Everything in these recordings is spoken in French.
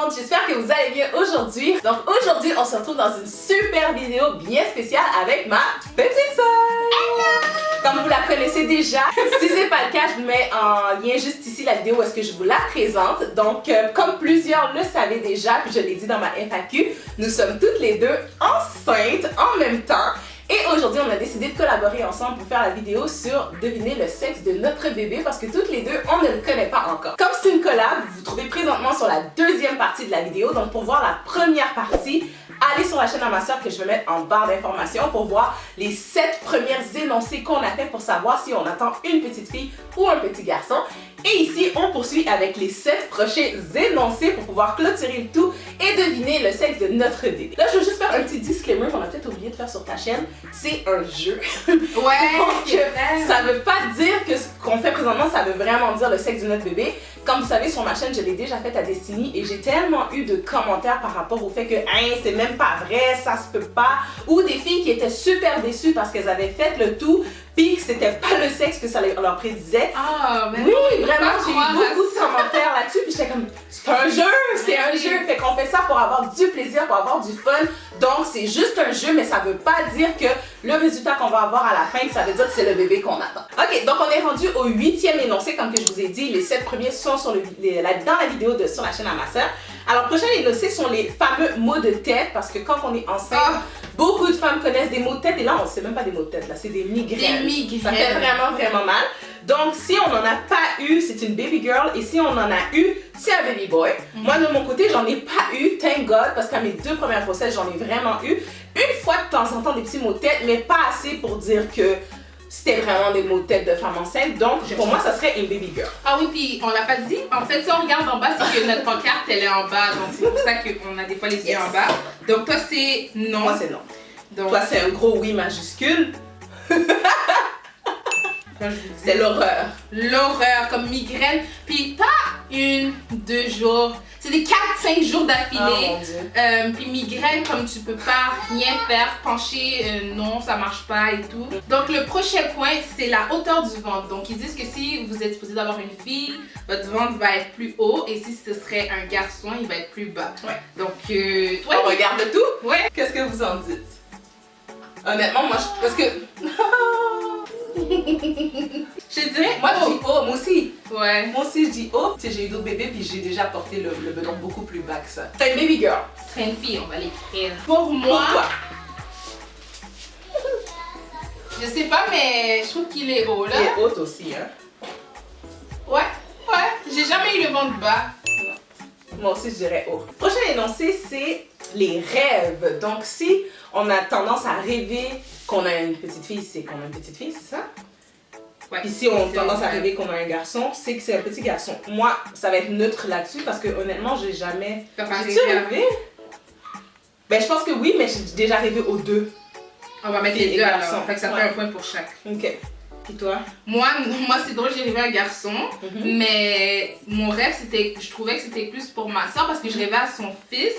monde, j'espère que vous allez bien aujourd'hui. Donc aujourd'hui, on se retrouve dans une super vidéo bien spéciale avec ma petite sœur. Comme vous la connaissez déjà, si c'est pas le cas, je vous mets en lien juste ici la vidéo où est-ce que je vous la présente. Donc comme plusieurs le savaient déjà, puis je l'ai dit dans ma FAQ, nous sommes toutes les deux enceintes en même temps. Et aujourd'hui, on a décidé de collaborer ensemble pour faire la vidéo sur deviner le sexe de notre bébé parce que toutes les deux, on ne le connaît pas encore. Comme c'est une collab, vous vous trouvez présentement sur la deuxième partie de la vidéo. Donc pour voir la première partie, allez sur la chaîne à ma soeur que je vais mettre en barre d'informations pour voir les 7 premières énoncés qu'on a fait pour savoir si on attend une petite fille ou un petit garçon. Et ici, on poursuit avec les 7 prochains énoncés pour pouvoir clôturer le tout et deviner le sexe de notre bébé. Là, je veux juste faire un petit disclaimer qu'on a peut-être oublié de faire sur ta chaîne. C'est un jeu. Ouais. Donc, ça veut pas dire que ce qu'on fait présentement, ça veut vraiment dire le sexe de notre bébé. Comme vous savez, sur ma chaîne, je l'ai déjà fait à Destiny et j'ai tellement eu de commentaires par rapport au fait que hein, c'est même pas vrai, ça se peut pas. Ou des filles qui étaient super déçues parce qu'elles avaient fait le tout puis que c'était pas le sexe que ça leur prédisait. Ah, mais oui, non, vraiment, j'ai eu beaucoup de commentaires là-dessus puis j'étais comme, c'est un jeu, c'est un jeu. Fait qu'on fait ça pour avoir du plaisir, pour avoir du fun. Donc c'est juste un jeu, mais ça veut pas dire que le résultat qu'on va avoir à la fin, ça veut dire que c'est le bébé qu'on attend. Ok, donc on est rendu au 8e énoncé, comme que je vous ai dit. Les 7 premiers sont sur dans la vidéo sur la chaîne à ma soeur. Alors, prochain énoncé sont les fameux maux de tête, parce que quand on est enceinte, beaucoup de femmes connaissent des maux de tête, et là, on sait même pas des maux de tête, là, c'est des migraines. Des migraines. Ça fait vraiment, vraiment mal. Donc, si on n'en a pas eu, c'est une baby girl, et si on en a eu, c'est un baby boy. Moi, de mon côté, j'en ai pas eu, thank God, parce qu'à mes 2 premières grossesses, j'en ai vraiment eu. Une fois de temps en temps, des petits maux de tête, mais pas assez pour dire que c'était vraiment des maux de tête de femme enceinte. Donc, pour moi, ça serait une baby girl. Ah oui, puis on l'a pas dit. En fait, si on regarde en bas, c'est que notre pancarte, elle est en bas. Donc, c'est pour ça qu'on a des fois les yeux en bas. Donc, toi, c'est non. Moi, c'est non. Donc, toi, c'est un gros oui majuscule. C'est l'horreur. L'horreur, comme migraine. Puis pas 1, 2 jours. C'est des 4-5 jours d'affilée. Oh mon Dieu. Puis migraine, comme tu peux pas rien faire, pencher, non, ça marche pas et tout. Donc le prochain point, c'est la hauteur du ventre. Donc ils disent que si vous êtes supposé d'avoir une fille, votre ventre va être plus haut. Et si ce serait un garçon, il va être plus bas. Ouais. Donc, on regarde le tout? Ouais. Qu'est-ce que vous en dites? Honnêtement, moi, parce que... je dirais moi je dis oh, moi aussi. Ouais. Moi aussi je dis oh. Tu sais, j'ai eu d'autres bébés puis j'ai déjà porté le bedon beaucoup plus bas que ça. C'est une baby girl. C'est une fille, on va l'écrire. Pour moi. Pourquoi? Je sais pas, mais je trouve qu'il est haut là. Il est haute aussi, hein. Ouais, ouais. J'ai jamais eu le ventre bas. Moi aussi je dirais haut. Prochain énoncé, c'est les rêves. Donc si on a tendance à rêver qu'on a une petite fille, c'est qu'on a une petite fille, c'est ça? Ouais. Puis si on a tendance à rêver qu'on a un garçon, c'est que c'est un petit garçon. Moi, ça va être neutre là-dessus parce que honnêtement, j'ai jamais... J'ai-tu rêvé? Ben je pense que oui, mais j'ai déjà rêvé aux deux. On va mettre les deux alors. Fait que ça fait un point pour chaque. Ok. Et toi? Moi c'est drôle, j'ai rêvé un garçon, mais mon rêve c'était, je trouvais que c'était plus pour ma soeur parce que je rêvais à son fils.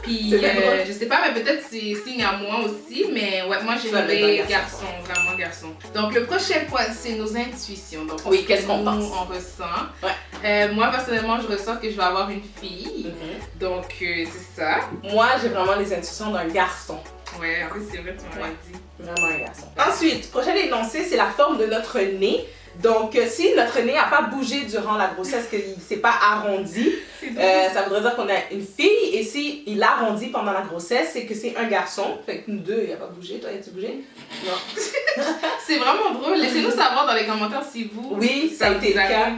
Puis je sais pas, mais peut-être c'est signe à moi aussi, mais ouais, moi j'ai rêvé garçon, vraiment garçon. Donc le prochain point, c'est nos intuitions. Donc oui, qu'est-ce qu'on pense? On ressent. Ouais. Moi personnellement, je ressens que je vais avoir une fille. Donc c'est ça. Moi, j'ai vraiment les intuitions d'un garçon. Ouais, en plus c'est vrai, tu m'as dit. Vraiment un garçon. Ensuite, prochain énoncé, c'est la forme de notre nez. Donc, si notre nez n'a pas bougé durant la grossesse, qu'il ne s'est pas arrondi, ça voudrait dire qu'on a une fille. Et si il arrondit pendant la grossesse, c'est que c'est un garçon. Fait que nous deux, il n'a pas bougé. Toi, as-tu bougé? Non. C'est vraiment drôle. Laissez-nous savoir dans les commentaires si vous... Oui, ça a été le cas.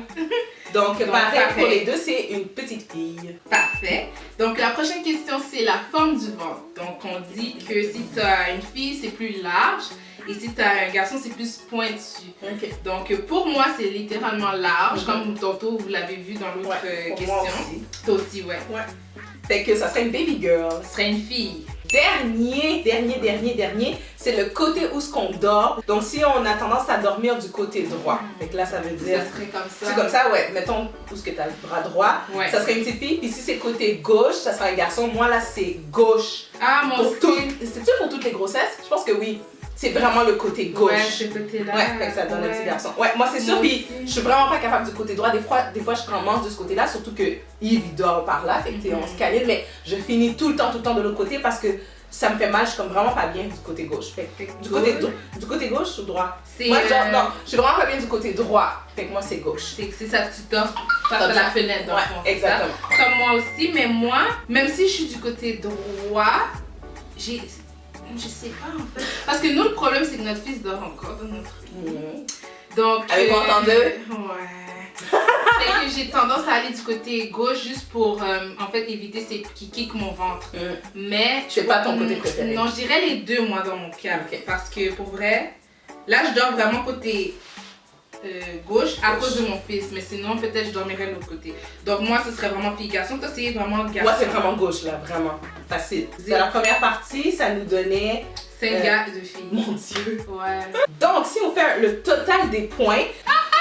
Donc, pareil, pour les deux, c'est une petite fille. Parfait. Donc, la prochaine question, c'est la forme du ventre. Donc, on dit que si tu as une fille, c'est plus large. Et si tu as un garçon, c'est plus pointu. Okay. Donc, pour moi, c'est littéralement large. Comme tantôt, vous l'avez vu dans l'autre question. Moi aussi. Toi aussi, ouais. Fait que ça serait une baby girl. Ce serait une fille. Dernier, c'est le côté où ce qu'on dort. Donc si on a tendance à dormir du côté droit, fait que là ça veut dire... Ça serait comme ça. C'est comme ça, ouais. Mettons où ce que tu as le bras droit, ça serait une petite fille. Puis si c'est côté gauche, ça serait un garçon. Moi là c'est gauche. Ah mon Dieu. C'est-tu pour toutes les grossesses? Je pense que oui. c'est vraiment le côté gauche. Ouais, ce côté-là. Ouais, fait que ça donne un petit garçon. Ouais, moi c'est sûr, puis je suis vraiment pas capable du côté droit. Des fois je prends manche de ce côté-là, surtout que Yves il dort par là, fait que on se câline, mais je finis tout le temps de l'autre côté parce que ça me fait mal, je suis comme vraiment pas bien du côté gauche. Fait que du côté gauche ou droit? Moi, genre, non, je suis vraiment pas bien du côté droit. Fait que moi, c'est gauche. C'est ça, tu dors face à la fenêtre. Ouais, exactement. Comme moi aussi, mais moi, même si je suis du côté droit, je sais pas en fait. Parce que nous, le problème, c'est que notre fils dort encore dans notre lit. Donc. Avec mon entendeur? Ouais. Fait que j'ai tendance à aller du côté gauche juste pour en fait éviter ces qui kick mon ventre. Mais. Je fais pas ton côté préféré. Non, je dirais les deux, moi, dans mon cas. Okay. Parce que pour vrai, là, je dors vraiment côté gauche à cause de mon fils. Mais sinon, peut-être je dormirais de l'autre côté. Donc, moi, ce serait vraiment fille-garçon. Toi, c'est vraiment garçon. Moi, c'est vraiment gauche, là, vraiment. Facile. Dans la première partie, ça nous donnait. 5 gars de filles. Mon Dieu. Ouais. Donc, si on fait le total des points,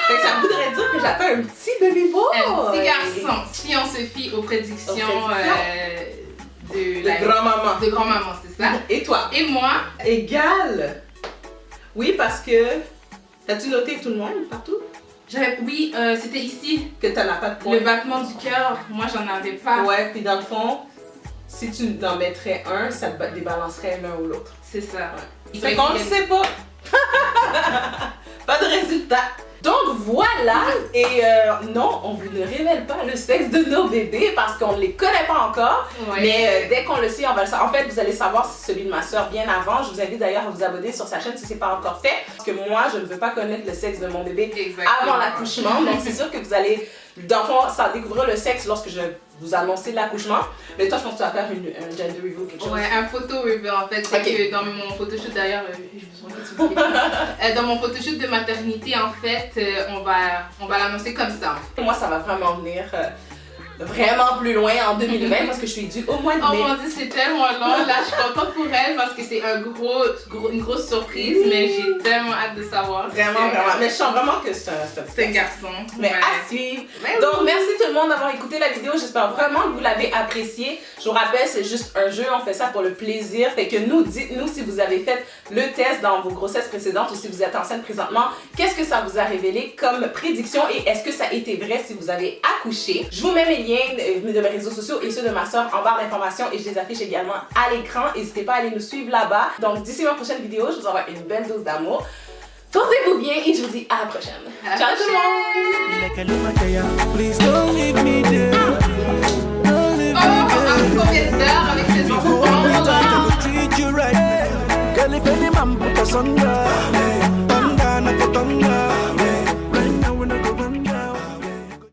ça voudrait dire que j'attends un petit bébé boy. Un petit garçon. Si on se fie aux prédictions de grand-maman. De grand-maman, c'est ça. Et toi? Et moi? Égal. Oui, parce que. As-tu noté tout le monde partout? Oui, c'était ici. Que t'en as pas de points. Le battement du cœur, moi j'en avais pas. Ouais, puis dans le fond, si tu en mettrais un, ça te débalancerait l'un ou l'autre. C'est ça. Ouais. Fait qu'on le sait pas. Pas de résultat. Donc voilà, et non, on vous ne révèle pas le sexe de nos bébés parce qu'on ne les connaît pas encore. Ouais. Mais dès qu'on le sait, on va le savoir. En fait, vous allez savoir celui de ma soeur bien avant. Je vous invite d'ailleurs à vous abonner sur sa chaîne si ce n'est pas encore fait. Parce que moi, je ne veux pas connaître le sexe de mon bébé avant l'accouchement. Donc c'est sûr que vous allez, d'enfant, ça découvrir le sexe lorsque je vous annoncer l'accouchement. Mais toi, je pense que tu vas faire un gender review quelque chose. Ouais, un photo review en fait. C'est que dans mon photoshoot d'ailleurs, dans mon photoshoot de maternité en fait, on va l'annoncer comme ça. Moi, ça va vraiment venir vraiment plus loin en 2020 parce que je suis due au mois de mai. Oh mon Dieu, c'est tellement long. Là, je suis contente pour elle parce que c'est une grosse surprise, mais j'ai tellement hâte de savoir. Vraiment. Mais je sens vraiment que c'est un garçon. Mais à suivre. Donc, merci tout le monde d'avoir écouté la vidéo. J'espère vraiment que vous l'avez apprécié. Je vous rappelle, c'est juste un jeu. On fait ça pour le plaisir. Fait que dites-nous si vous avez fait le test dans vos grossesses précédentes ou si vous êtes enceinte présentement. Qu'est-ce que ça vous a révélé comme prédiction et est-ce que ça a été vrai si vous avez accouché? Je vous mets mes liens de mes réseaux sociaux et ceux de ma soeur en barre d'informations et je les affiche également à l'écran. N'hésitez pas à aller nous suivre là-bas. Donc d'ici ma prochaine vidéo, je vous envoie une belle dose d'amour. Portez-vous bien et je vous dis à la prochaine. Ciao tout le monde!